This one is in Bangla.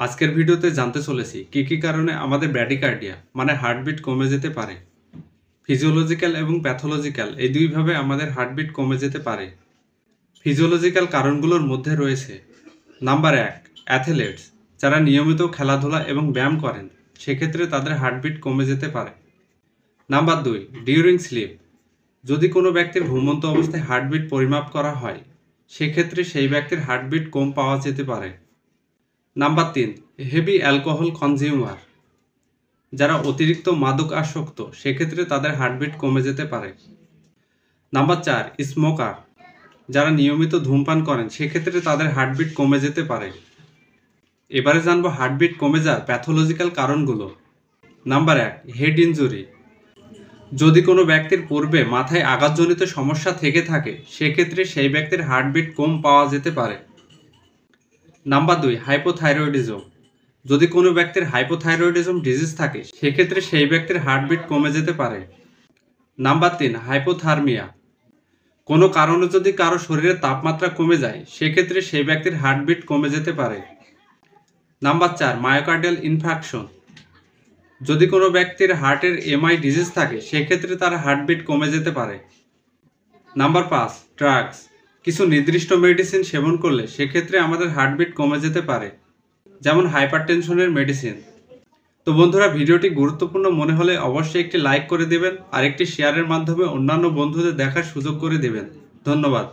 আজকের ভিডিওতে জানতে চলেছি কি কারণে আমাদের ব্র্যাডিকার্ডিয়া মানে হার্টবিট কমে যেতে পারে। ফিজিওলজিক্যাল এবং প্যাথোলজিক্যাল এই দুইভাবে আমাদের হার্টবিট কমে যেতে পারে। ফিজিওলজিক্যাল কারণগুলোর মধ্যে রয়েছে নাম্বার 1, অ্যাথলেটস যারা নিয়মিত খেলাধুলা এবং ব্যায়াম করেন সেক্ষেত্রে তাদের হার্টবিট কমে যেতে পারে। নাম্বার 2, ডিউরিং স্লিপ যদি কোনো ব্যক্তির ঘুমন্ত অবস্থায় হার্টবিট পরিমাপ করা হয় সেক্ষেত্রে সেই ব্যক্তির হার্টবিট কম পাওয়া যেতে পারে। নাম্বার 3, হেভি অ্যালকোহল কনজিউমার যারা অতিরিক্ত মাদক আসক্ত সেক্ষেত্রে তাদের হার্টবিট কমে যেতে পারে। নাম্বার 4, স্মোকার যারা নিয়মিত ধূমপান করেন সেক্ষেত্রে তাদের হার্টবিট কমে যেতে পারে। এবারে জানবো হার্টবিট কমে যাওয়ার প্যাথোলজিক্যাল কারণগুলো। নাম্বার 1, হেড ইনজুরি যদি কোনো ব্যক্তির পূর্বে মাথায় আঘাতজনিত সমস্যা থেকে থাকে সেক্ষেত্রে সেই ব্যক্তির হার্টবিট কম পাওয়া যেতে পারে। নাম্বার 2, হাইপোথাইরয়েডিজম যদি কোনো ব্যক্তির হাইপোথাইরয়েডিজম ডিজিজ থাকে সেক্ষেত্রে সেই ব্যক্তির হার্টবিট কমে যেতে পারে। নাম্বার 3, হাইপোথার্মিয়া কোনো কারণে যদি কারো শরীরের তাপমাত্রা কমে যায় সেক্ষেত্রে সেই ব্যক্তির হার্টবিট কমে যেতে পারে। নাম্বার 4, মায়োকার্ডিয়াল ইনফার্কশন যদি কোনো ব্যক্তির হার্টের এমআই ডিজিজ থাকে সেক্ষেত্রে তার হার্টবিট কমে যেতে পারে। নাম্বার 5, ড্রাগস কিছু নির্দিষ্ট মেডিসিন সেবন করলে সেক্ষেত্রে আমাদের হার্টবিট কমে যেতে পারে, যেমন হাইপারটেনশনের মেডিসিন। তো বন্ধুরা, ভিডিওটি গুরুত্বপূর্ণ মনে হলে অবশ্যই একটি লাইক করে দেবেন আর একটি শেয়ারের মাধ্যমে অন্যান্য বন্ধুদের দেখার সুযোগ করে দেবেন। ধন্যবাদ।